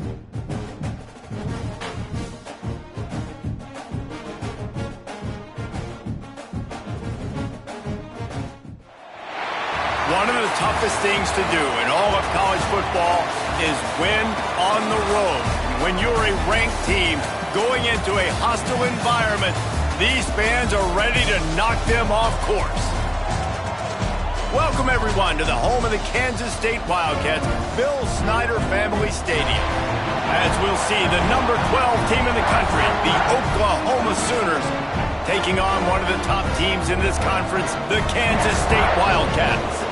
One of the toughest things to do in all of college football is win on the road. When you're a ranked team going into a hostile environment, these fans are ready to knock them off course. Welcome, everyone, to the home of the Kansas State Wildcats, Bill Snyder Family Stadium. As we'll see, the number 12 team in the country, the Oklahoma Sooners, taking on one of the top teams in this conference, the Kansas State Wildcats.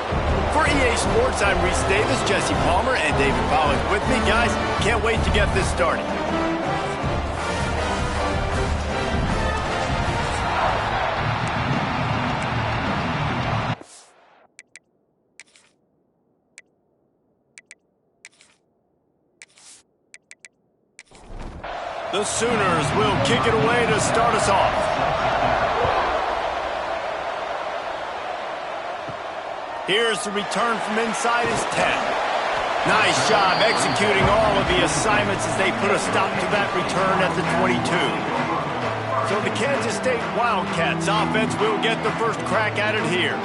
For EA Sports, I'm Reese Davis, Jesse Palmer, and David Pollack with me. Guys, can't wait to get this started. The Sooners will kick it away to start us off. Here's the return from inside his 10. Nice job executing all of the assignments as they put a stop to that return at the 22. So the Kansas State Wildcats offense will get the first crack at it here.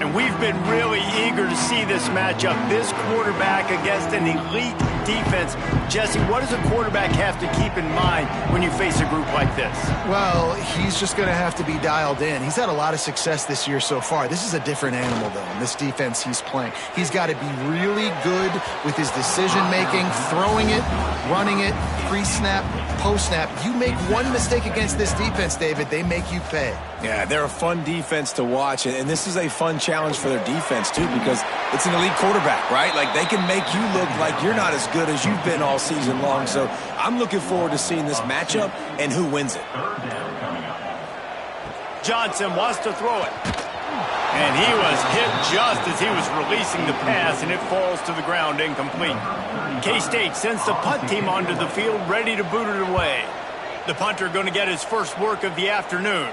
And we've been really eager to see this matchup. This quarterback against an elite defense. Jesse, what does a quarterback have to keep in mind when you face a group like this? Well, he's just going to have to be dialed in. He's had a lot of success this year so far. This is a different animal, though, in this defense he's playing. He's got to be really good with his decision-making, throwing it, running it, pre-snap, post-snap. You make one mistake against this defense, David, they make you pay. Yeah, they're a fun defense to watch, and this is a fun challenge for their defense, too, because it's an elite quarterback, right? Like, they can make you look like you're not as good as you've been all season long. So I'm looking forward to seeing this matchup and who wins it. Johnson wants to throw it. And he was hit just as he was releasing the pass, and it falls to the ground incomplete. K-State sends the punt team onto the field, ready to boot it away. The punter going to get his first work of the afternoon.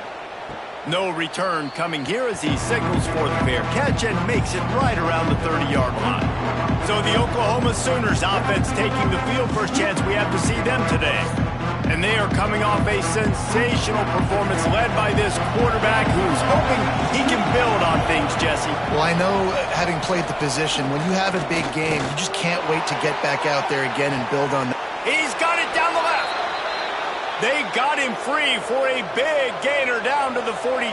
No return coming here as he signals for the fair catch and makes it right around the 30-yard line. So the Oklahoma Sooners offense taking the field. First chance we have to see them today. And they are coming off a sensational performance led by this quarterback who's hoping he can build on things, Jesse. Well, I know, having played the position, when you have a big game, you just can't wait to get back out there again and build on that. He's got it down the left. They got him free for a big gainer down to the 43.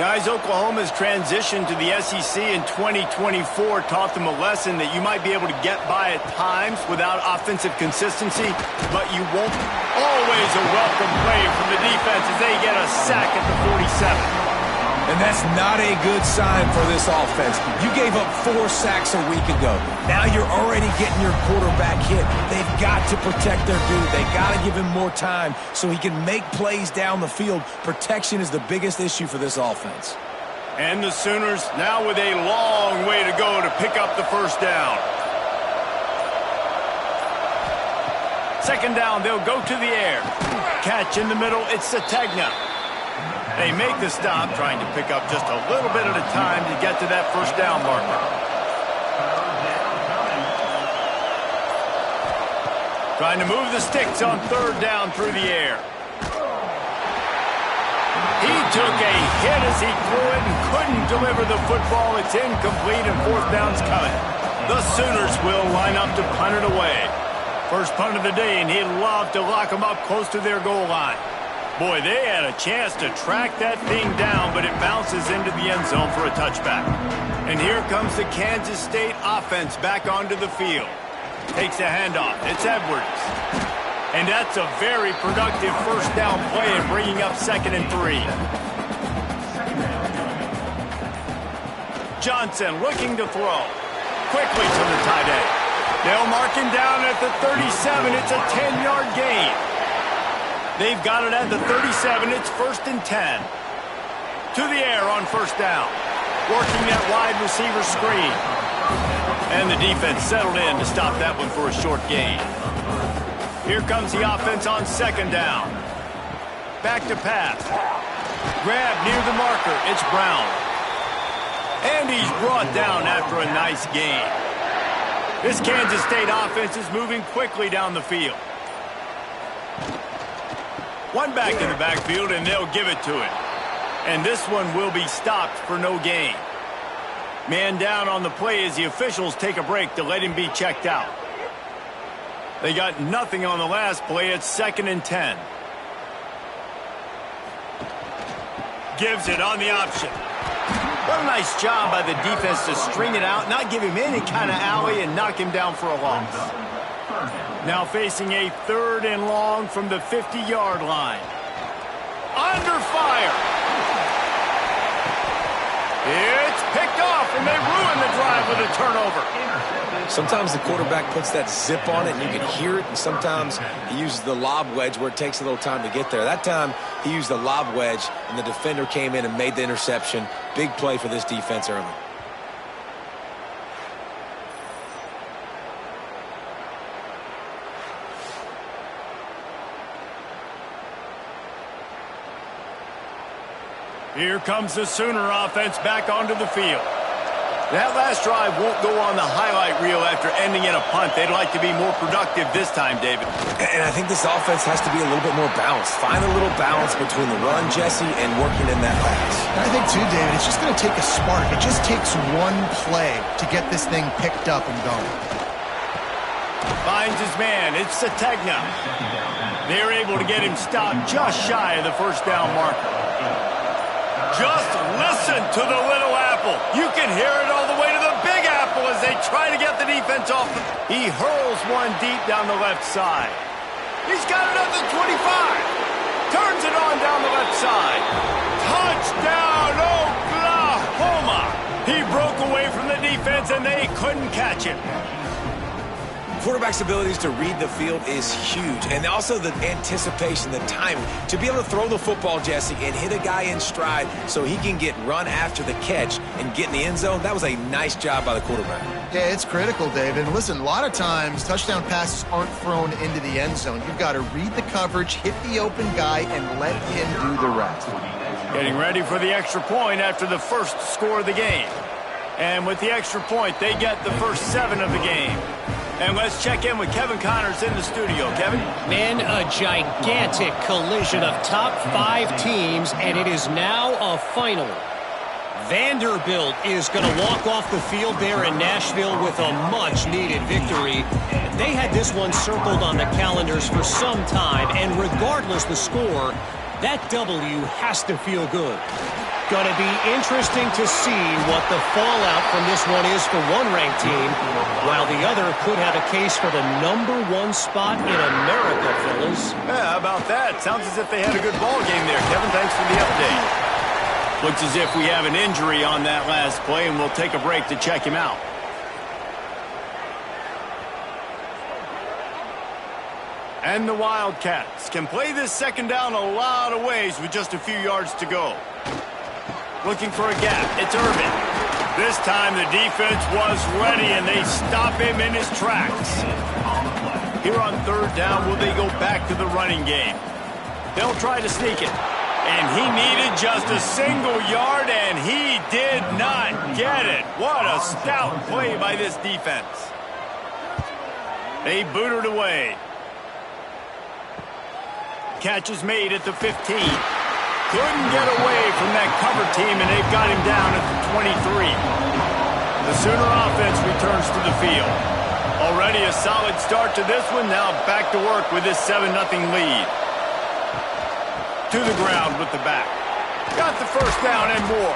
Guys, Oklahoma's transition to the SEC in 2024 taught them a lesson that you might be able to get by at times without offensive consistency, but you won't. Always a welcome play from the defense as they get a sack at the 47. And that's not a good sign for this offense. You gave up 4 sacks a week ago. Now you're already getting your quarterback hit. They've got to protect their dude. They've got to give him more time so he can make plays down the field. Protection is the biggest issue for this offense. And the Sooners now with a long way to go to pick up the first down. Second down, they'll go to the air. Catch in the middle, it's Sategna. They make the stop, trying to pick up just a little bit at a time to get to that first down marker. Trying to move the sticks on third down through the air. He took a hit as he threw it and couldn't deliver the football. It's incomplete and fourth down's coming. The Sooners will line up to punt it away. First punt of the day, and he'd love to lock them up close to their goal line. Boy, they had a chance to track that thing down, but it bounces into the end zone for a touchback. And here comes the Kansas State offense back onto the field. Takes a handoff. It's Edwards. And that's a very productive first down play and bringing up 2nd and 3. Johnson looking to throw. Quickly to the tight end. They'll mark him down at the 37. It's a 10-yard gain. They've got it at the 37. It's 1st and 10. To the air on first down. Working that wide receiver screen. And the defense settled in to stop that one for a short gain. Here comes the offense on second down. Back to pass. Grab near the marker. It's Brown. And he's brought down after a nice gain. This Kansas State offense is moving quickly down the field. One back in the backfield, and they'll give it to him. And this one will be stopped for no gain. Man down on the play as the officials take a break to let him be checked out. They got nothing on the last play. It's 2nd and 10. Gives it on the option. What a nice job by the defense to string it out, not give him any kind of alley, and knock him down for a loss. Now facing a 3rd and long from the 50-yard line. Under fire. It's picked off, and they ruin the drive with a turnover. Sometimes the quarterback puts that zip on it, and you can hear it, and sometimes he uses the lob wedge where it takes a little time to get there. That time, he used the lob wedge, and the defender came in and made the interception. Big play for this defense early. Here comes the Sooner offense back onto the field. That last drive won't go on the highlight reel after ending in a punt. They'd like to be more productive this time, David. And I think this offense has to be a little bit more balanced. Find a little balance between the run, Jesse, and working in that pass. I think, too, David, it's just going to take a spark. It just takes one play to get this thing picked up and going. Finds his man. It's Sategna. They're able to get him stopped just shy of the first down marker. Just listen to the Little Apple. You can hear it all the way to the Big Apple as they try to get the defense off. He hurls one deep down the left side. He's got it up to 25. Turns it on down the left side. Touchdown, Oklahoma. He broke away from the defense, and they couldn't catch him. Quarterback's abilities to read the field is huge, and also the anticipation, the timing. To be able to throw the football, Jesse, and hit a guy in stride so he can get run after the catch and get in the end zone, that was a nice job by the quarterback. Yeah, it's critical, David. And listen, a lot of times touchdown passes aren't thrown into the end zone. You've got to read the coverage, hit the open guy, and let him do the rest. Getting ready for the extra point after the first score of the game. And with the extra point, they get the first 7 of the game. And let's check in with Kevin Connors in the studio. Kevin? Man, a gigantic collision of top 5 teams, and it is now a final. Vanderbilt is going to walk off the field there in Nashville with a much-needed victory. They had this one circled on the calendars for some time, and regardless the score, that W has to feel good. Going to be interesting to see what the fallout from this one is for one ranked team, while the other could have a case for the #1 spot in America, fellas. Yeah, how about that? Sounds as if they had a good ball game there, Kevin. Thanks for the update. Looks as if we have an injury on that last play, and we'll take a break to check him out. And the Wildcats can play this second down a lot of ways with just a few yards to go. Looking for a gap. It's Irvin. This time the defense was ready, and they stop him in his tracks. Here on 3rd down, will they go back to the running game? They'll try to sneak it. And he needed just a single yard, and he did not get it. What a stout play by this defense. They boot it away. Catch is made at the 15. Couldn't get away from that cover team, and they've got him down at the 23. The Sooner offense returns to the field. Already a solid start to this one. Now back to work with this 7-0 lead. To the ground with the back. Got the first down and more.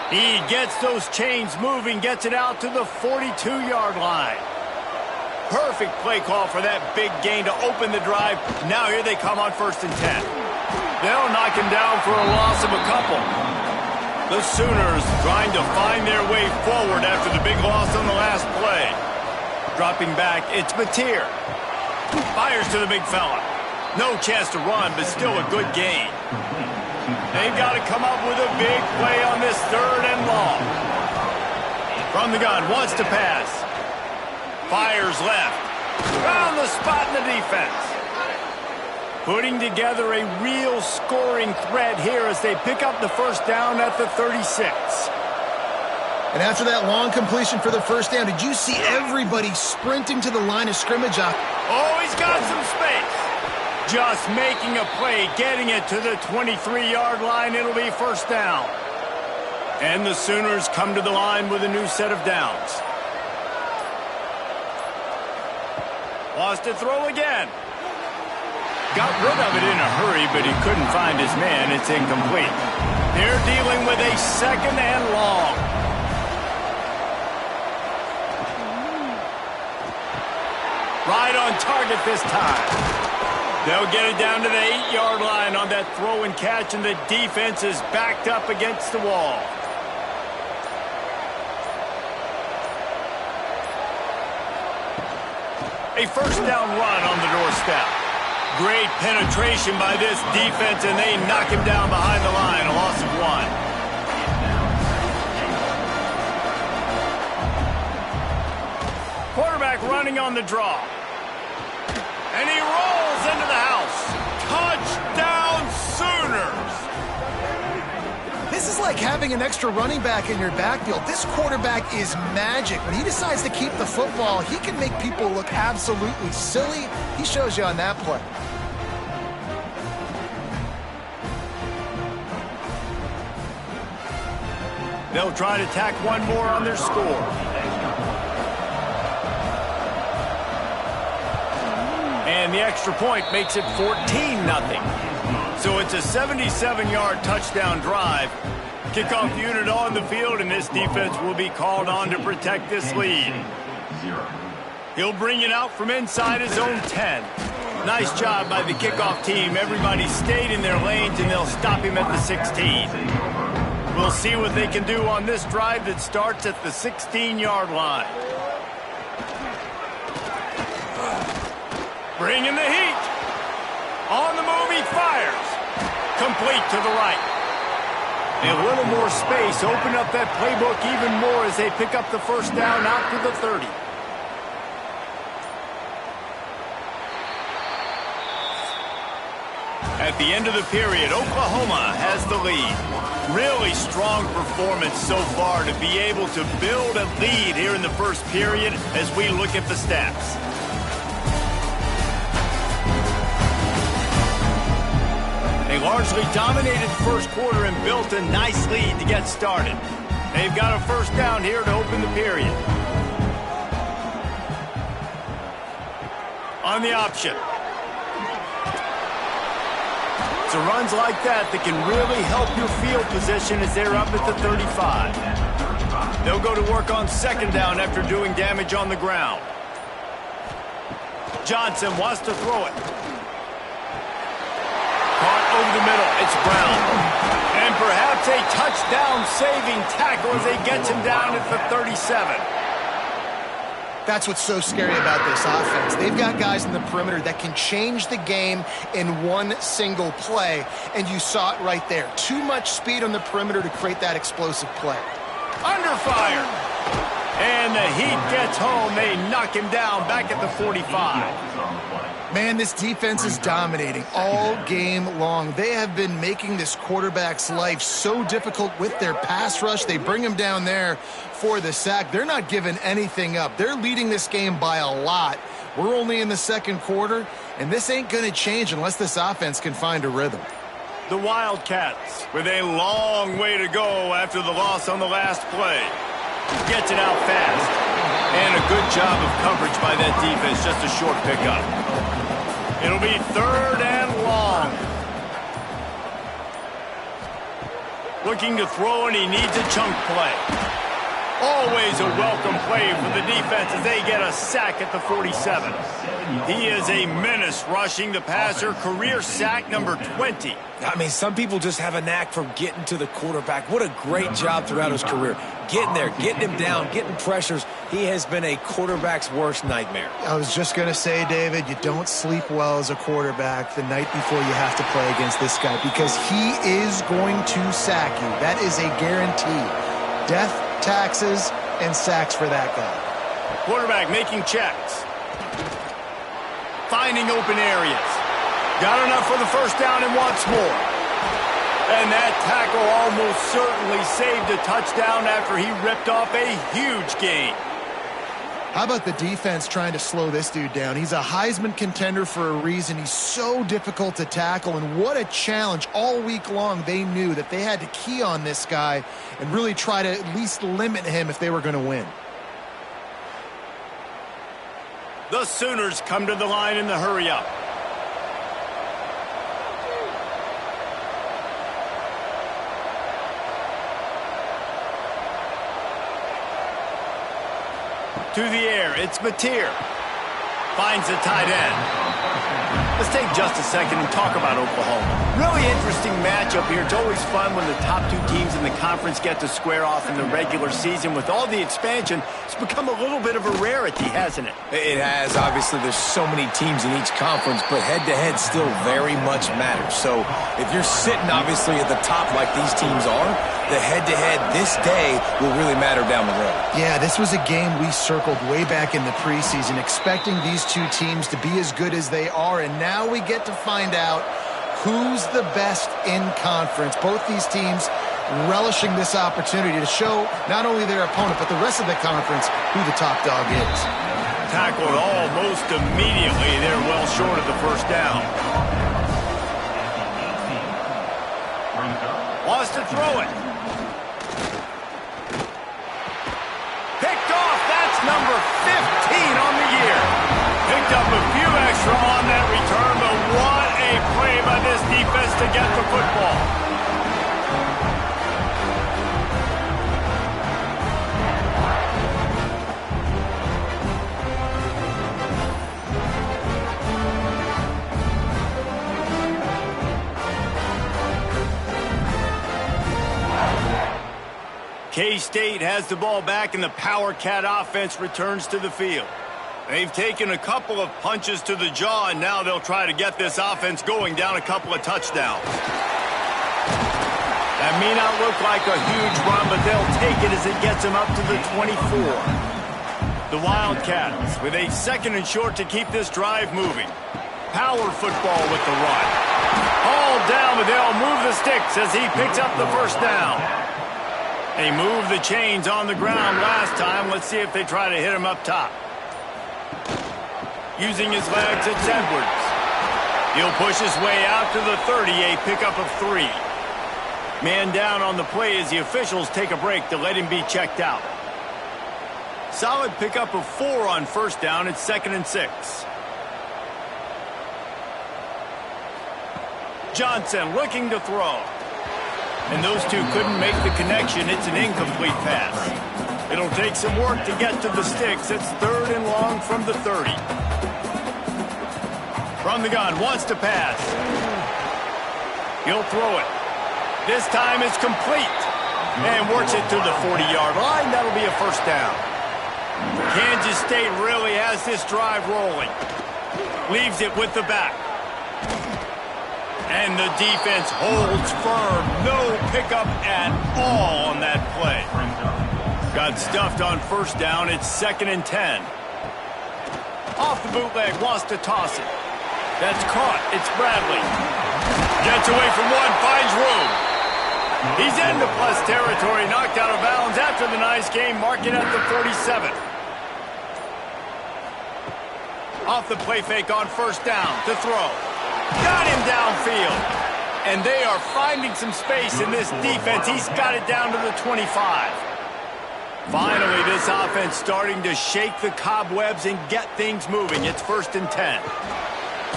He gets those chains moving, gets it out to the 42-yard line. Perfect play call for that big gain to open the drive. Now here they come on 1st and 10. They'll knock him down for a loss of a couple. The Sooners trying to find their way forward after the big loss on the last play. Dropping back, it's Mateer. Fires to the big fella. No chance to run, but still a good gain. They've got to come up with a big play on this 3rd and long. From the gun, wants to pass. Fires left. Found the spot in the defense. Putting together a real scoring threat here as they pick up the first down at the 36. And after that long completion for the first down, did you see everybody sprinting to the line of scrimmage? Oh, he's got some space. Just making a play, getting it to the 23-yard line. It'll be first down. And the Sooners come to the line with a new set of downs. Wants to throw again. Got rid of it in a hurry, but he couldn't find his man. It's incomplete. They're dealing with a second and long. Right on target this time. They'll get it down to the 8-yard line on that throw and catch, and the defense is backed up against the wall. A first down run on the doorstep. Great penetration by this defense, and they knock him down behind the line. A loss of 1. Quarterback running on the draw. And he rolls into the house. Touchdown, Sooners! This is like having an extra running back in your backfield. This quarterback is magic. When he decides to keep the football, he can make people look absolutely silly. He shows you on that play. They'll try to tack one more on their score. And the extra point makes it 14-0. So it's a 77-yard touchdown drive. Kickoff unit on the field, and this defense will be called on to protect this lead. He'll bring it out from inside his own 10. Nice job by the kickoff team. Everybody stayed in their lanes, and they'll stop him at the 16. We'll see what they can do on this drive that starts at the 16-yard line. Bringing the heat. On the move, he fires. Complete to the right. A little more space. Open up that playbook even more as they pick up the first down out to the 30. At the end of the period, Oklahoma has the lead. Really strong performance so far to be able to build a lead here in the first period as we look at the stats. They largely dominated the first quarter and built a nice lead to get started. They've got a first down here to open the period. On the option. So runs like that can really help your field position as they're up at the 35. They'll go to work on second down after doing damage on the ground. Johnson wants to throw it. Caught over the middle. It's Brown. And perhaps a touchdown-saving tackle as they gets him down at the 37. That's what's so scary about this offense. They've got guys in the perimeter that can change the game in one single play, and you saw it right there. Too much speed on the perimeter to create that explosive play. Under fire. And the Heat gets home. They knock him down back at the 45. Man, this defense is dominating all game long. They have been making this quarterback's life so difficult with their pass rush. They bring him down there for the sack. They're not giving anything up. They're leading this game by a lot. We're only in the second quarter, and this ain't going to change unless this offense can find a rhythm. The Wildcats with a long way to go after the loss on the last play. Gets it out fast. And a good job of coverage by that defense. Just a short pickup. It'll be third and long. Looking to throw, and he needs a chunk play. Always a welcome play for the defense as they get a sack at the 47. He is a menace rushing the passer. Career sack number 20. I mean, some people just have a knack for getting to the quarterback. What a great job throughout his career. Getting there, getting him down, getting pressures. He has been a quarterback's worst nightmare. I was just going to say, David, you don't sleep well as a quarterback the night before you have to play against this guy because he is going to sack you. That is a guarantee. Death, taxes, and sacks for that guy. Quarterback making checks. Finding open areas. Got enough for the first down and wants more. And that tackle almost certainly saved a touchdown after he ripped off a huge gain. How about the defense trying to slow this dude down? He's a Heisman contender for a reason. He's so difficult to tackle, and what a challenge. All week long, they knew that they had to key on this guy and really try to at least limit him if they were going to win. The Sooners come to the line in the hurry-up. To the air, it's Mateer. Finds the tight end. Let's take just a second and talk about Oklahoma. Really interesting matchup here. It's always fun when the top two teams in the conference get to square off in the regular season. With all the expansion, it's become a little bit of a rarity, hasn't it? It has. Obviously, there's so many teams in each conference, but head-to-head still very much matters. So if you're sitting, obviously, at the top like these teams are, the head-to-head this day will really matter down the road. Yeah, this was a game we circled way back in the preseason, expecting these two teams to be as good as they are, and now we get to find out who's the best in conference. Both these teams relishing this opportunity to show not only their opponent, but the rest of the conference who the top dog is. Tackled almost immediately. They're well short of the first down. Wants to throw it. Picked off. That's number 15 on the year. Picked up a few extra on that return, but what a play by this defense to get the football. K-State has the ball back, and the Power Cat offense returns to the field. They've taken a couple of punches to the jaw, and now they'll try to get this offense going down a couple of touchdowns. That may not look like a huge run, but they'll take it as it gets them up to the 24. The Wildcats with a second and short to keep this drive moving. Power football with the run. Hauled down, but they'll move the sticks as he picks up the first down. They moved the chains on the ground last time. Let's see if they try to hit him up top. Using his legs, it's Edwards. He'll push his way out to the 30, a pickup of 3. Man down on the play as the officials take a break to let him be checked out. Solid pickup of 4 on first down. It's 2nd and 6. Johnson looking to throw. And those two couldn't make the connection. It's an incomplete pass. It'll take some work to get to the sticks. It's 3rd and long from the 30. From the gun, wants to pass. He'll throw it. This time it's complete. And works it to the 40-yard line. That'll be a first down. Kansas State really has this drive rolling. Leaves it with the back. And the defense holds firm. No pickup at all on that play. Got stuffed on first down. It's 2nd and 10. Off the bootleg, wants to toss it. That's caught. It's Bradley. Gets away from one, finds room. He's into plus territory, knocked out of bounds after the nice game. Mark it at the 47. Off the play fake on first down to throw. Got him downfield. And they are finding some space in this defense. He's got it down to the 25. Finally, this offense starting to shake the cobwebs and get things moving. It's 1st and 10.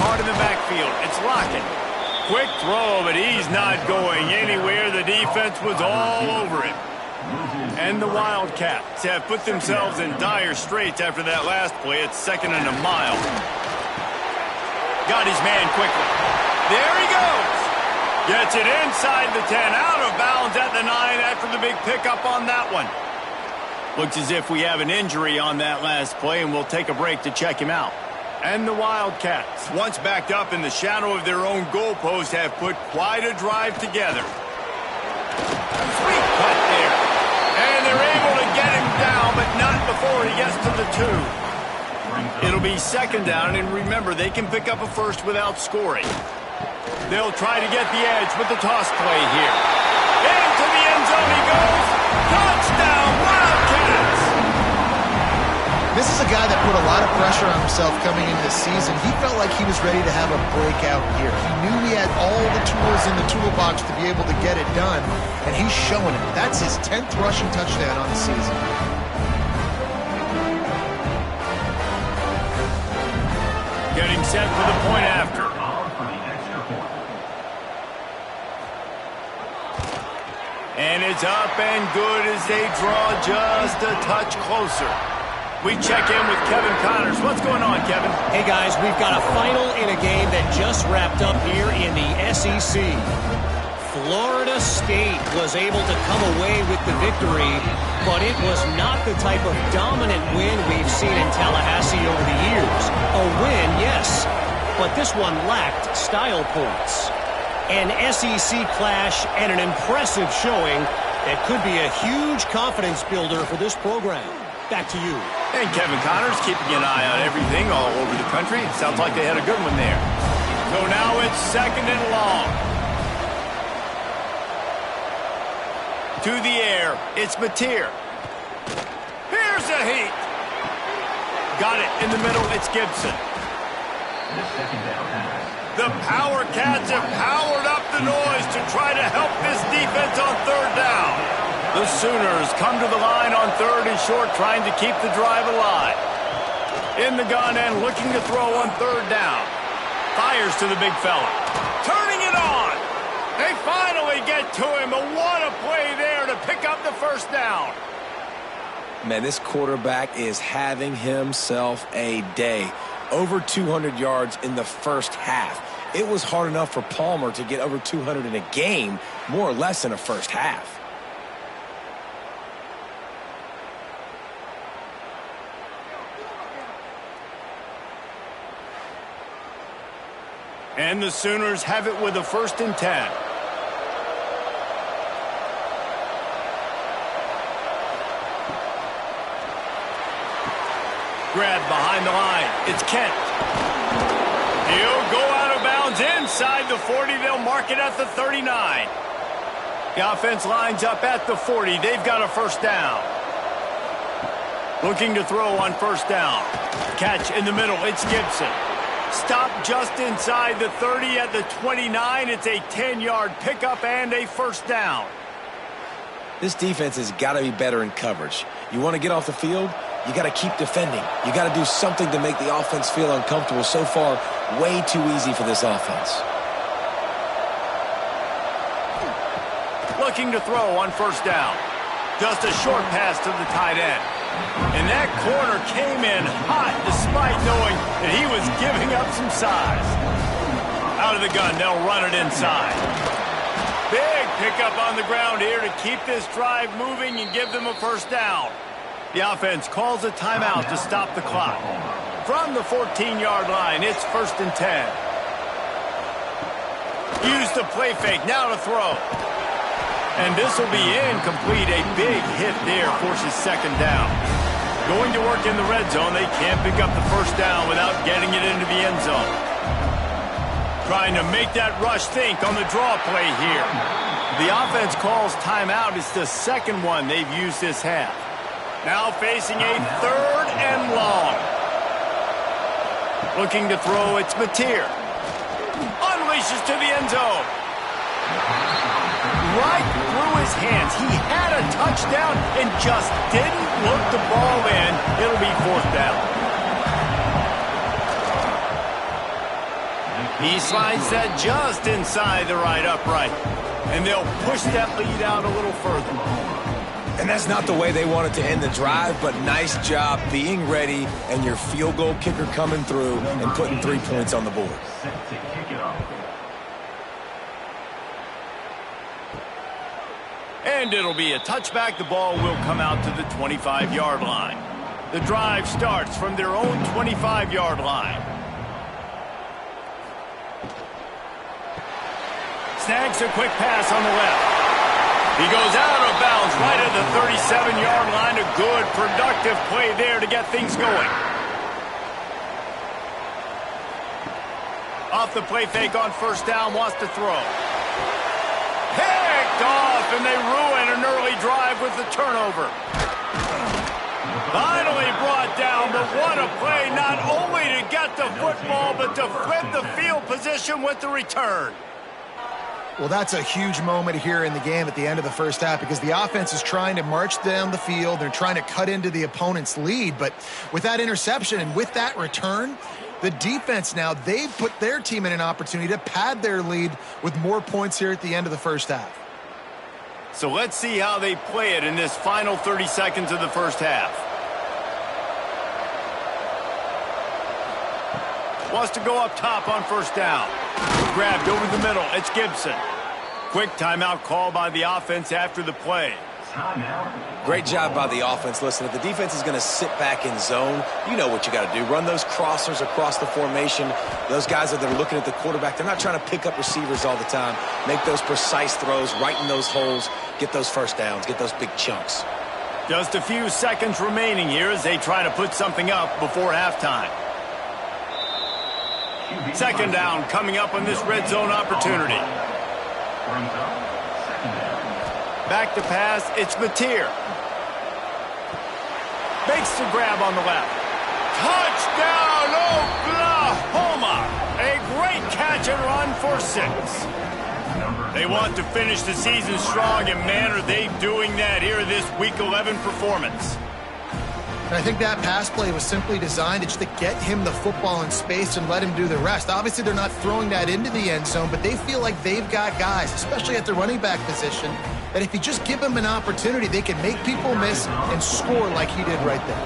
Hard in the backfield. It's Lockett. Quick throw, but he's not going anywhere. The defense was all over him. And the Wildcats have put themselves in dire straits after that last play. It's 2nd and a mile. Got his man quickly. There he goes. Gets it inside the 10. Out of bounds at the 9 after the big pickup on that one. Looks as if we have an injury on that last play, and we'll take a break to check him out. And the Wildcats, once backed up in the shadow of their own goalpost, have put quite a drive together. Sweet cut there. And they're able to get him down, but not before he gets to the 2. It'll be 2nd down, and remember, they can pick up a first without scoring. They'll try to get the edge with the toss play here. Into the end zone he goes. Touchdown, Wildcats! This is a guy that put a lot of pressure on himself coming into the season. He felt like he was ready to have a breakout year. He knew he had all the tools in the toolbox to be able to get it done, and he's showing it. That's his 10th rushing touchdown on the season. Getting set for the point after. And it's up and good as they draw just a touch closer. We check in with Kevin Connors. What's going on, Kevin? Hey, guys, we've got a final in a game that just wrapped up here in the SEC. Florida State was able to come away with the victory, but it was not the type of dominant win we've seen in Tallahassee over the years. A win, yes, but this one lacked style points. An SEC clash and an impressive showing that could be a huge confidence builder for this program. Back to you. And Kevin Connors keeping an eye on everything all over the country. Sounds like they had a good one there. So now it's 2nd and long. To the air, it's Mateer. Here's a heat. Got it in the middle, it's Gibson. The Power Cats have powered up the noise to try to help this defense on 3rd down. The Sooners come to the line on 3rd and short, trying to keep the drive alive. In the gun and looking to throw on 3rd down. Fires to the big fella. Turning it on. They finally get to him. And what a play there to pick up the 1st down. Man, this quarterback is having himself a day. Over 200 yards in the first half. It was hard enough for Palmer to get over 200 in a game, more or less in a first half. And the Sooners have it with a 1st and 10. Grab behind the line. It's Kent. He'll go out of bounds inside the 40. They'll mark it at the 39. The offense lines up at the 40. They've got a 1st down. Looking to throw on 1st down. Catch in the middle. It's Gibson. Stop just inside the 30 at the 29. It's a 10-yard pickup and a 1st down. This defense has got to be better in coverage. You want to get off the field? You got to keep defending. You got to do something to make the offense feel uncomfortable. So far, way too easy for this offense. Looking to throw on 1st down. Just a short pass to the tight end. And that corner came in hot despite knowing that he was giving up some size. Out of the gun, they'll run it inside. Big pickup on the ground here to keep this drive moving and give them a 1st down. The offense calls a timeout to stop the clock. From the 14-yard line, it's 1st and 10. Use the play fake, now to throw. And this will be incomplete. A big hit there forces 2nd down. Going to work in the red zone. They can't pick up the 1st down without getting it into the end zone. Trying to make that rush think on the draw play here. The offense calls timeout. It's the 2nd one they've used this half. Now facing a 3rd and long. Looking to throw, it's Mateer. Unleashes to the end zone. Right through his hands. He had a touchdown and just didn't look the ball in. It'll be 4th down. He slides that just inside the right upright. And they'll push that lead out a little further. And that's not the way they wanted to end the drive, but nice job being ready and your field goal kicker coming through and putting 3 points on the board. And it'll be a touchback. The ball will come out to the 25-yard line. The drive starts from their own 25-yard line. Snags a quick pass on the left. He goes out of bounds right at the 37-yard line. A good, productive play there to get things going. Off the play fake on first down, wants to throw. Picked off, and they ruin an early drive with the turnover. Finally brought down, but what a play, not only to get the football, but to flip the field position with the return. Well, that's a huge moment here in the game at the end of the first half because the offense is trying to march down the field. They're trying to cut into the opponent's lead, but with that interception and with that return, the defense now, they've put their team in an opportunity to pad their lead with more points here at the end of the first half. So let's see how they play it in this final 30 seconds of the first half. Wants to go up top on first down. Grabbed over the middle. It's Gibson. Quick timeout call by the offense after the play. Great job by the offense. Listen, if the defense is going to sit back in zone, you know what you got to do. Run those crossers across the formation. Those guys that are looking at the quarterback, they're not trying to pick up receivers all the time. Make those precise throws, right in those holes, get those first downs, get those big chunks. Just a few seconds remaining here as they try to put something up before halftime. Second down coming up on this red zone opportunity. Back to pass, it's Mateer. Makes the grab on the left. Touchdown, Oklahoma! A great catch and run for 6. They want to finish the season strong, and man, are they doing that here in this Week 11 performance. And I think that pass play was simply designed just to get him the football in space and let him do the rest. Obviously, they're not throwing that into the end zone, but they feel like they've got guys, especially at the running back position, that if you just give them an opportunity, they can make people miss and score like he did right there.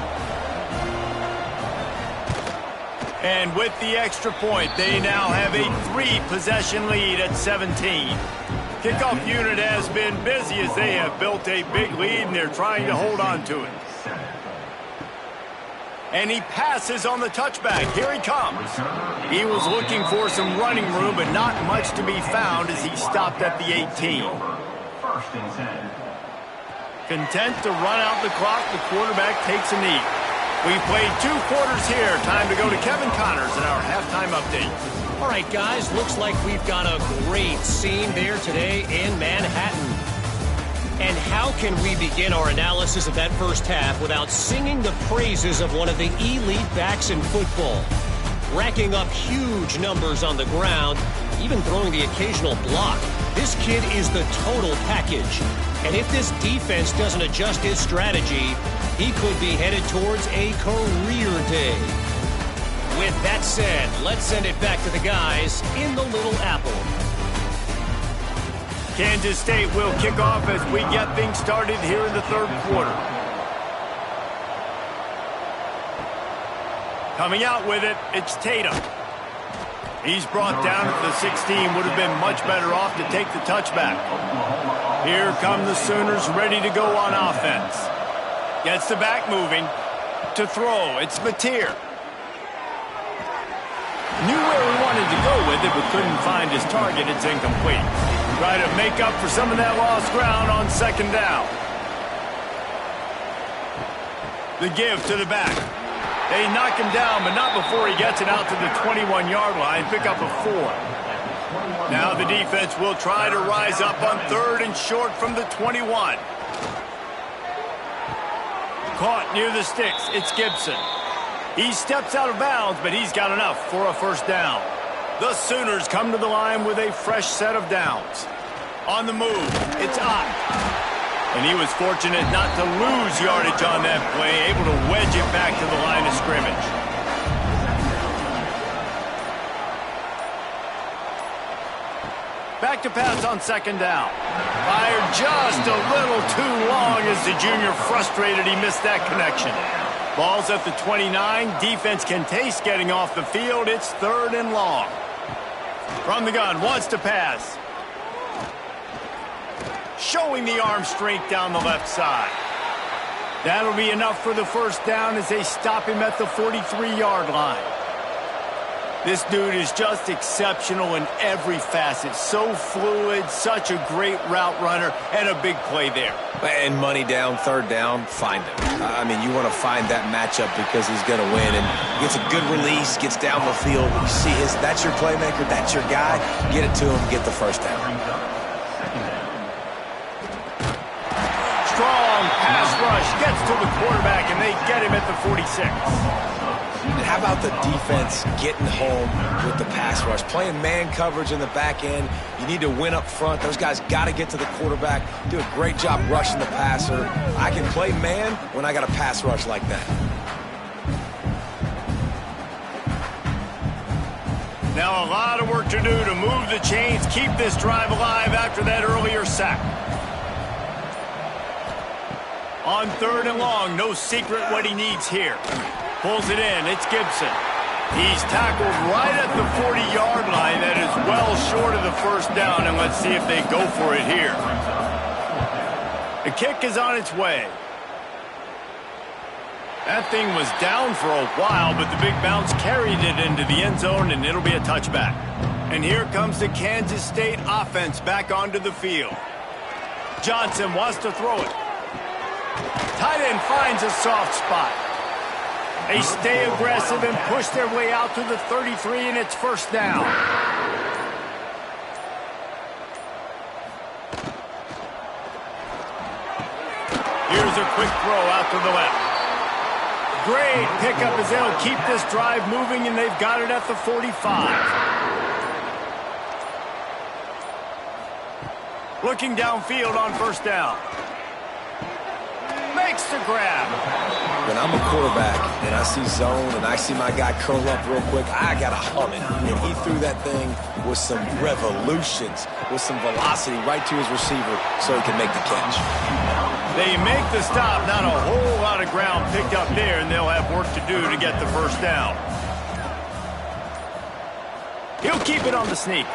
And with the extra point, they now have a 3-possession lead at 17. Kickoff unit has been busy as they have built a big lead, and they're trying to hold on to it. And he passes on the touchback. Here he comes. He was looking for some running room, but not much to be found as he stopped at the 18. Content to run out the clock, the quarterback takes a knee. We've played 2 quarters here. Time to go to Kevin Connors in our halftime update. All right, guys, looks like we've got a great scene there today in Manhattan. And how can we begin our analysis of that first half without singing the praises of one of the elite backs in football? Racking up huge numbers on the ground, even throwing the occasional block. This kid is the total package. And if this defense doesn't adjust his strategy, he could be headed towards a career day. With that said, let's send it back to the guys in the Little Apple. Kansas State will kick off as we get things started here in the third quarter. Coming out with it, it's Tatum. He's brought down at the 16, would have been much better off to take the touchback. Here come the Sooners ready to go on offense. Gets the back moving. To throw, it's Mateer. Knew where he wanted to go with it, but couldn't find his target. It's incomplete. Try to make up for some of that lost ground on second down. The give to the back. They knock him down, but not before he gets it out to the 21-yard line. Pick up a 4. Now the defense will try to rise up on 3rd and short from the 21. Caught near the sticks. It's Gibson. He steps out of bounds, but he's got enough for a first down. The Sooners come to the line with a fresh set of downs. On the move, it's Ott. And he was fortunate not to lose yardage on that play, able to wedge it back to the line of scrimmage. Back to pass on second down. Fired just a little too long as the junior frustrated he missed that connection. Ball's at the 29. Defense can taste getting off the field. It's 3rd and long. From the gun, wants to pass. Showing the arm strength down the left side. That'll be enough for the first down as they stop him at the 43-yard line. This dude is just exceptional in every facet. So fluid, such a great route runner, and a big play there. And money down, third down, find him. I mean, you want to find that matchup because he's going to win. And gets a good release, gets down the field. You see that's your playmaker, that's your guy. Get it to him, get the first down. Strong pass rush, gets to the quarterback, and they get him at the 46. And how about the defense getting home with the pass rush? Playing man coverage in the back end. You need to win up front. Those guys got to get to the quarterback. Do a great job rushing the passer. I can play man when I got a pass rush like that. Now a lot of work to do to move the chains, keep this drive alive after that earlier sack. On 3rd and long, no secret what he needs here. Pulls it in, it's Gibson. He's tackled right at the 40-yard line. That is well short of the first down, and let's see if they go for it here. The kick is on its way. That thing was down for a while, but the big bounce carried it into the end zone, and it'll be a touchback. And here comes the Kansas State offense back onto the field. Johnson wants to throw it. Tight end finds a soft spot. They stay aggressive and push their way out to the 33, and it's first down. Here's a quick throw out to the left. Great pickup as they'll keep this drive moving, and they've got it at the 45. Looking downfield on first down. Makes the grab. When I'm a quarterback and I see zone and I see my guy curl up real quick, I got to hum it. And he threw that thing with some revolutions, with some velocity right to his receiver so he can make the catch. They make the stop. Not a whole lot of ground picked up there, and they'll have work to do to get the first down. He'll keep it on the sneak.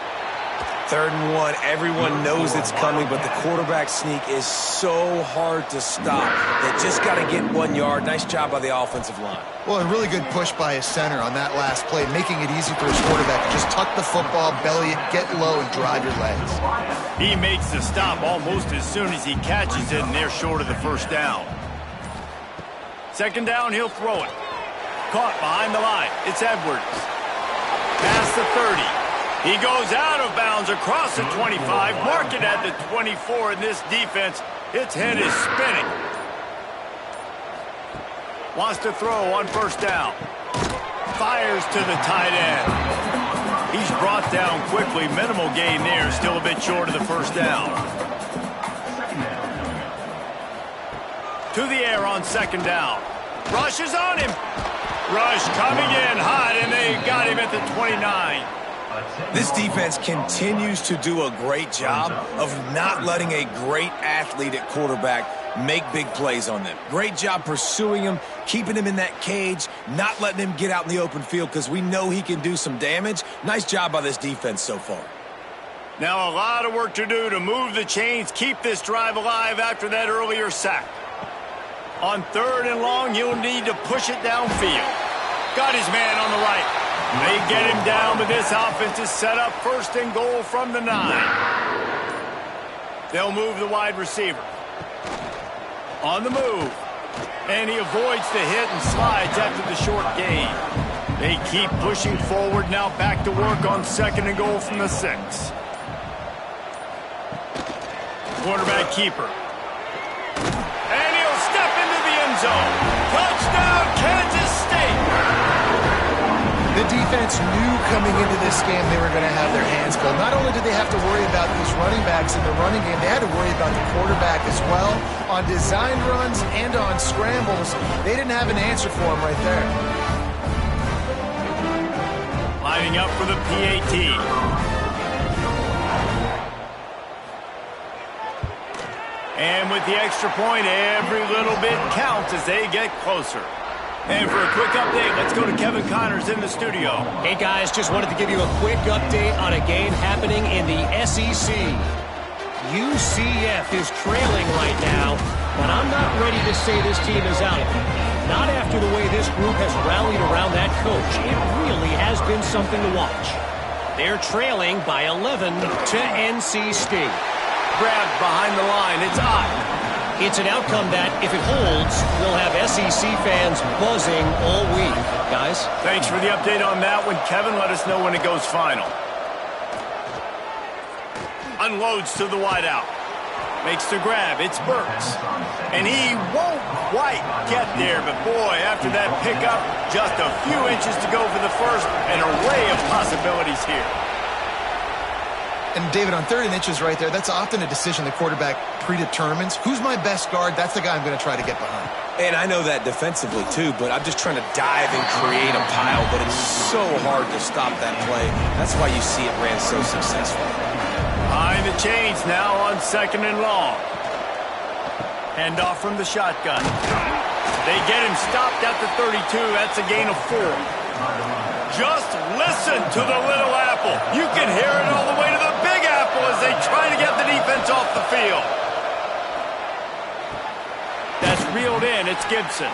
3rd and 1, everyone knows it's coming, but the quarterback sneak is so hard to stop. They just got to get 1 yard. Nice job by the offensive line. Well, a really good push by his center on that last play, making it easy for his quarterback to just tuck the football, belly it, get low, and drive your legs. He makes the stop almost as soon as he catches it, and they're short of the first down. 2nd down, he'll throw it. Caught behind the line. It's Edwards. Past the 30. He goes out of bounds across the 25, mark it at the 24, and this defense, its head is spinning. Wants to throw on first down. Fires to the tight end. He's brought down quickly. Minimal gain there, still a bit short of the first down. To the air on 2nd down. Rush is on him. Rush coming in hot, and they got him at the 29. This defense continues to do a great job of not letting a great athlete at quarterback make big plays on them. Great job pursuing him, keeping him in that cage, not letting him get out in the open field because we know he can do some damage. Nice job by this defense so far. Now a lot of work to do to move the chains, keep this drive alive after that earlier sack. On 3rd and long, he'll need to push it downfield. Got his man on the right. They get him down, but this offense is set up 1st and goal from the 9. They'll move the wide receiver. On the move. And he avoids the hit and slides after the short gain. They keep pushing forward, now back to work on 2nd and goal from the 6. Quarterback keeper. And he'll step into the end zone. Touchdown, Kansas State! The defense knew coming into this game they were going to have their hands full. Not only did they have to worry about these running backs in the running game, they had to worry about the quarterback as well. On designed runs and on scrambles, they didn't have an answer for him right there. Lining up for the PAT. And with the extra point, every little bit counts as they get closer. And for a quick update, let's go to Kevin Connors in the studio. Hey, guys, just wanted to give you a quick update on a game happening in the SEC. UCF is trailing right now, but I'm not ready to say this team is out of it. Not after the way this group has rallied around that coach. It really has been something to watch. They're trailing by 11 to NC State. Grabbed behind the line. It's hot. It's an outcome that, if it holds, will have SEC fans buzzing all week. Guys? Thanks for the update on that one, Kevin. Let us know when it goes final. Unloads to the wideout. Makes the grab. It's Burks. And he won't quite get there. But, boy, after that pickup, just a few inches to go for the first. An array of possibilities here. And, David, on 3rd and inches right there, that's often a decision the quarterback predetermines. Who's my best guard? That's the guy I'm going to try to get behind. And I know that defensively, too, but I'm just trying to dive and create a pile, but it's so hard to stop that play. That's why you see it ran so successful. Behind the chains now on 2nd and long. Handoff from the shotgun. They get him stopped at the 32. That's a gain of 4. Just listen to the little apple. You can hear it all the way to the big apple as they try to get the defense off the field. That's reeled in. It's Gibson.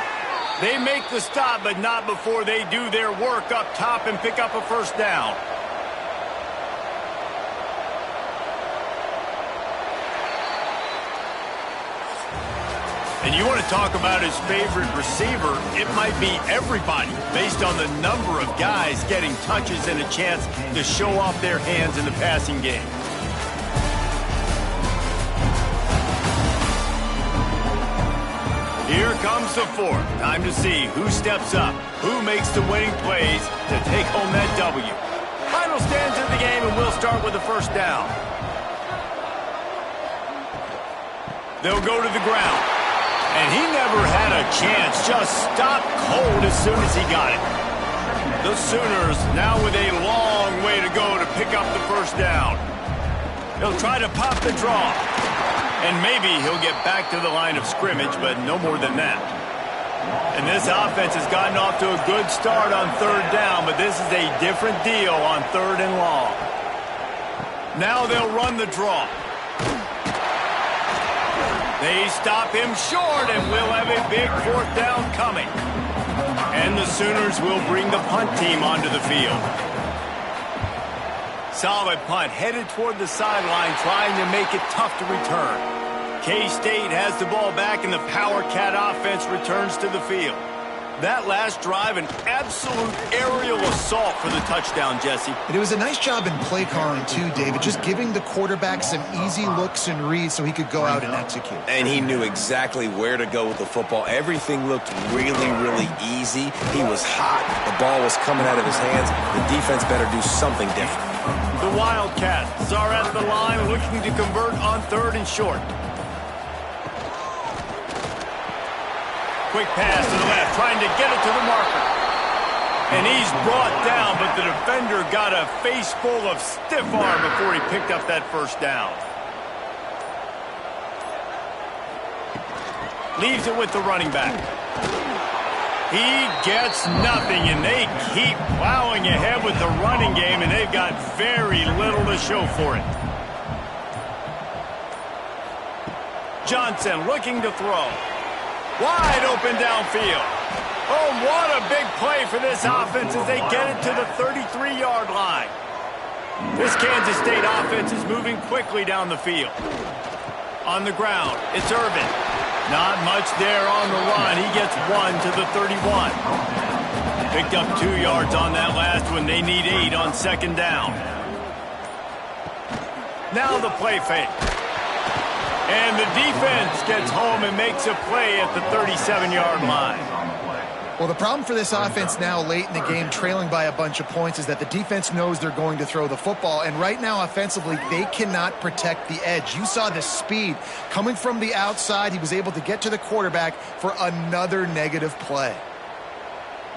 They make the stop, but not before they do their work up top and pick up a first down. And you want to talk about his favorite receiver, it might be everybody based on the number of guys getting touches and a chance to show off their hands in the passing game. Here comes the 4th. Time to see who steps up, who makes the winning plays to take home that W. Final stands in the game, and we'll start with the first down. They'll go to the ground. And he never had a chance, just stopped cold as soon as he got it. The Sooners now with a long way to go to pick up the first down. He'll try to pop the draw. And maybe he'll get back to the line of scrimmage, but no more than that. And this offense has gotten off to a good start on 3rd down, but this is a different deal on 3rd and long. Now they'll run the draw. They stop him short, and we'll have a big 4th down coming. And the Sooners will bring the punt team onto the field. Solid punt, headed toward the sideline, trying to make it tough to return. K-State has the ball back, and the Power Cat offense returns to the field. That last drive, an absolute aerial assault for the touchdown, Jesse. And it was a nice job in play calling, too, David, just giving the quarterback some easy looks and reads so he could go out and execute. And he knew exactly where to go with the football. Everything looked really, really easy. He was hot. The ball was coming out of his hands. The defense better do something different. The Wildcats are at the line looking to convert on 3rd and short. Quick pass to the left, trying to get it to the marker. And he's brought down, but the defender got a face full of stiff arm before he picked up that first down. Leaves it with the running back. He gets nothing, and they keep plowing ahead with the running game, and they've got very little to show for it. Johnson looking to throw. Wide open downfield. Oh, what a big play for this offense as they get it to the 33-yard line. This Kansas State offense is moving quickly down the field. On the ground, it's Irvin. Not much there on the run. He gets 1 to the 31. Picked up 2 yards on that last one. They need 8 on 2nd down. Now the play fake. And the defense gets home and makes a play at the 37-yard line. Well, the problem for this offense now late in the game, trailing by a bunch of points, is that the defense knows they're going to throw the football. And right now, offensively, they cannot protect the edge. You saw the speed coming from the outside. He was able to get to the quarterback for another negative play.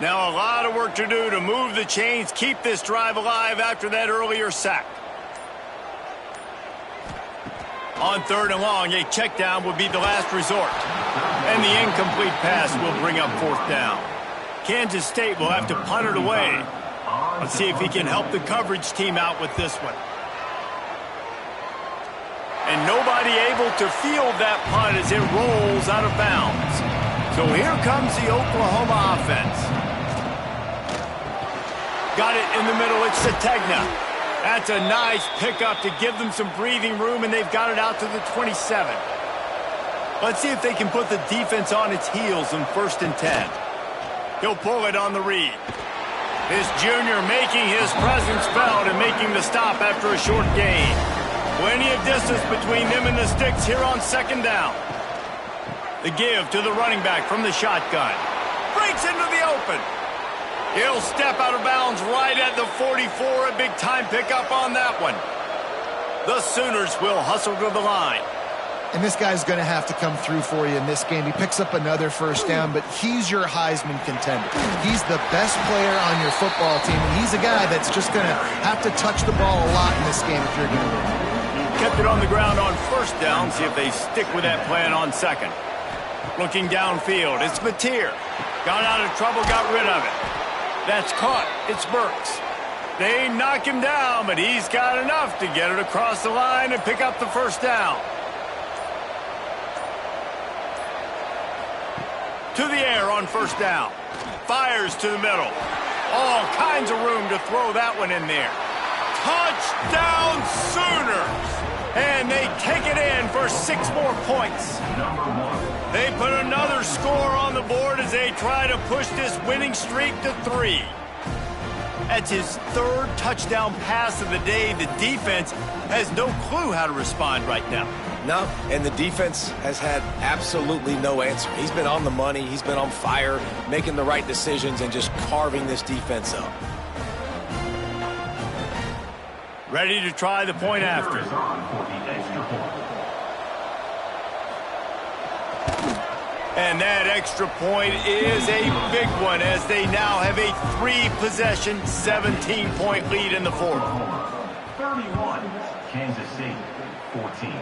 Now a lot of work to do to move the chains, keep this drive alive after that earlier sack. On 3rd and long, a check down would be the last resort. And the incomplete pass will bring up 4th down. Kansas State will have to punt it away. Let's see if he can help the coverage team out with this one. And nobody able to field that punt as it rolls out of bounds. So here comes the Oklahoma offense. Got it in the middle. It's Sategna. That's a nice pickup to give them some breathing room, and they've got it out to the 27. Let's see if they can put the defense on its heels in 1st and 10. He'll pull it on the read. This junior making his presence felt and making the stop after a short gain. Plenty of distance between them and the sticks here on 2nd down. The give to the running back from the shotgun. Breaks into the open. He'll step out of bounds right at the 44. A big-time pickup on that one. The Sooners will hustle to the line. And this guy's going to have to come through for you in this game. He picks up another 1st down, but he's your Heisman contender. He's the best player on your football team, and he's a guy that's just going to have to touch the ball a lot in this game if you're going to win. Kept it on the ground on 1st down. See if they stick with that plan on 2nd. Looking downfield, it's Mateer. Got out of trouble, got rid of it. That's caught. It's Burks. They knock him down, but he's got enough to get it across the line and pick up the 1st down. To the air on 1st down. Fires to the middle. All kinds of room to throw that one in there. Touchdown Sooners! And they take it in for 6 more points. They put another score on the board as they try to push this winning streak to 3. That's his 3rd touchdown pass of the day. The defense has no clue how to respond right now. No, and the defense has had absolutely no answer. He's been on the money. He's been on fire, making the right decisions and just carving this defense up. Ready to try the point after. And that extra point is a big one as they now have a 3-possession, 17-point lead in the 4th. 31, Kansas City, 14.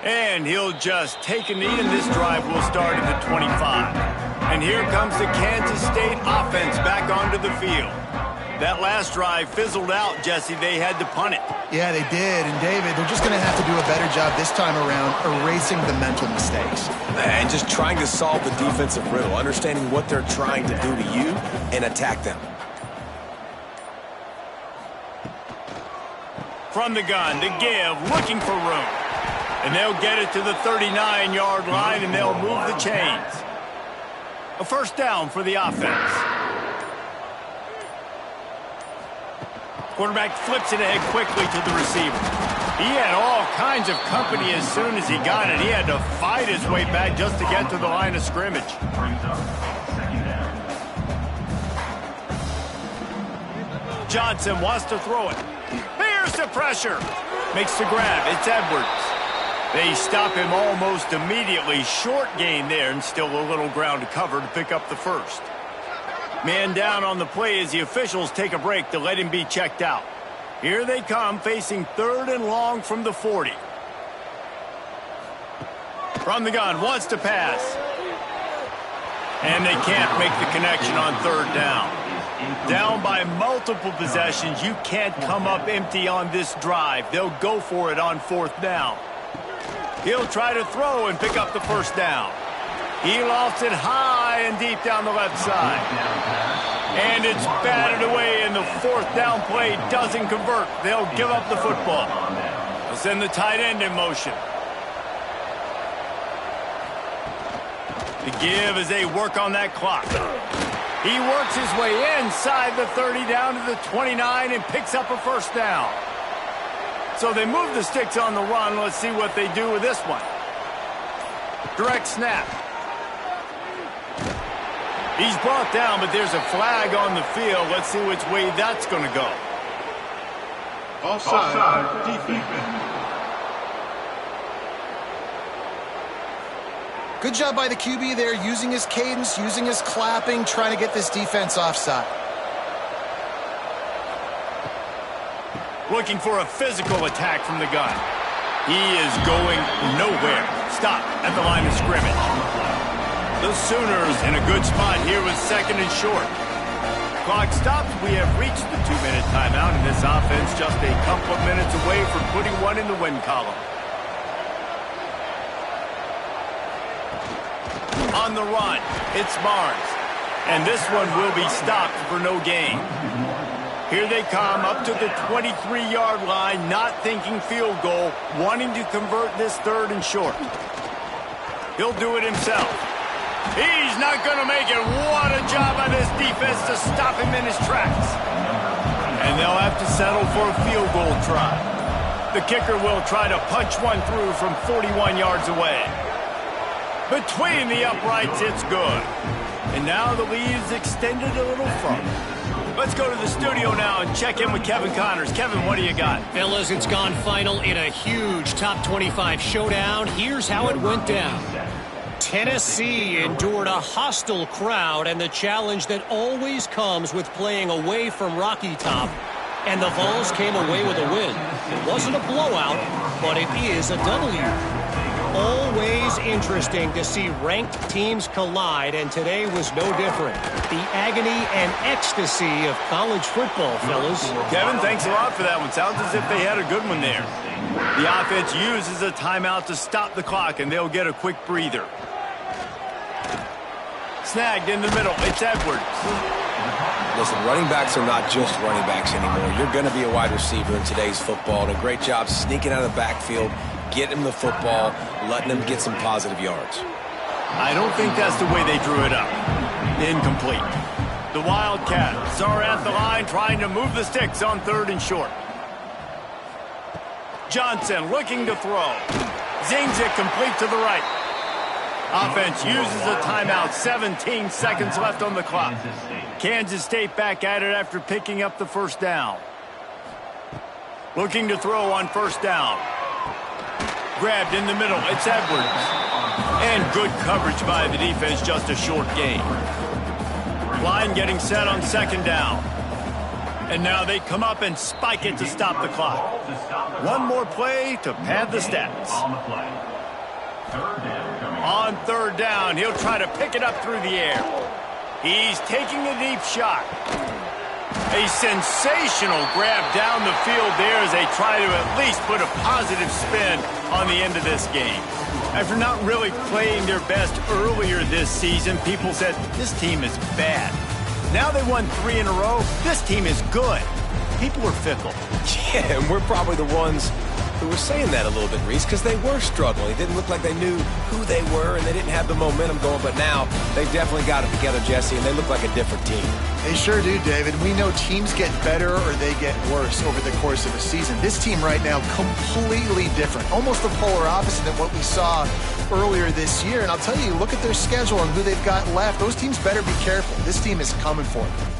And he'll just take a knee, and this drive will start at the 25. And here comes the Kansas State offense back onto the field. That last drive fizzled out, Jesse. They had to punt it. Yeah, they did. And, David, they're just going to have to do a better job this time around erasing the mental mistakes. And just trying to solve the defensive riddle, understanding what they're trying to do to you and attack them. From the gun, the give, looking for room. And they'll get it to the 39-yard line, and they'll move the chains. A 1st down for the offense. Quarterback flips it ahead quickly to the receiver. He had all kinds of company as soon as he got it. He had to fight his way back just to get to the line of scrimmage. Johnson wants to throw it. Here's the pressure. Makes the grab. It's Edwards. They stop him almost immediately. Short gain there, and still a little ground to cover to pick up the 1st. Man down on the play as the officials take a break to let him be checked out. Here they come, facing 3rd and long from the 40. From the gun, wants to pass. And they can't make the connection on 3rd down. Down by multiple possessions, you can't come up empty on this drive. They'll go for it on 4th down. He'll try to throw and pick up the 1st down. He lofts it high and deep down the left side. And it's batted away, and the 4th down play doesn't convert. They'll give up the football. They'll send the tight end in motion. The give as they work on that clock. He works his way inside the 30 down to the 29 and picks up a 1st down. So they move the sticks on the run. Let's see what they do with this one. Direct snap. He's brought down, but there's a flag on the field. Let's see which way that's going to go. Offside, defense. Good job by the QB there, using his cadence, using his clapping, trying to get this defense offside. Looking for a physical attack from the gun. He is going nowhere. Stop at the line of scrimmage. The Sooners in a good spot here with 2nd and short. Clock stops. We have reached the 2-minute timeout, and this offense just a couple of minutes away from putting one in the win column. On the run, it's Barnes. And this one will be stopped for no gain. Here they come up to the 23-yard line, not thinking field goal, wanting to convert this 3rd and short. He'll do it himself. He's not going to make it. What a job by this defense to stop him in his tracks. And they'll have to settle for a field goal try. The kicker will try to punch one through from 41 yards away. Between the uprights, it's good. And now the lead is extended a little further. Let's go to the studio now and check in with Kevin Connors. Kevin, what do you got? Fellas, it's gone final in a huge top 25 showdown. Here's how it went down. Tennessee endured a hostile crowd and the challenge that always comes with playing away from Rocky Top. And the Vols came away with a win. It wasn't a blowout, but it is a W. Always interesting to see ranked teams collide, and today was no different. The agony and ecstasy of college football, fellas. Kevin, thanks a lot for that one. Sounds as if they had a good one there. The offense uses a timeout to stop the clock, and they'll get a quick breather. Snagged in the middle. It's Edwards. Listen, running backs are not just running backs anymore. You're going to be a wide receiver in today's football, and a great job sneaking out of the backfield, getting him the football, letting him get some positive yards. I don't think that's the way they drew it up. Incomplete. The Wildcats are at the line trying to move the sticks on 3rd and short. Johnson looking to throw. Zings it complete to the right. Offense uses a timeout. 17 seconds left on the clock. Kansas State back at it after picking up the 1st down. Looking to throw on 1st down. Grabbed in the middle. It's Edwards. And good coverage by the defense. Just a short gain. Line getting set on 2nd down. And now they come up and spike it to stop the clock. One more play to pad the stats. On 3rd down, he'll try to pick it up through the air. He's taking a deep shot. A sensational grab down the field there as they try to at least put a positive spin on the end of this game. After not really playing their best earlier this season, people said, this team is bad. Now they won 3 in a row. This team is good. People are fickle. Yeah, and we're probably the ones who were saying that a little bit, Reese, because they were struggling. It didn't look like they knew who they were, and they didn't have the momentum going. But now they've definitely got it together, Jesse, and they look like a different team. They sure do, David. We know teams get better or they get worse over the course of a season. This team right now, completely different. Almost the polar opposite of what we saw earlier this year. And I'll tell you, look at their schedule and who they've got left. Those teams better be careful. This team is coming for them.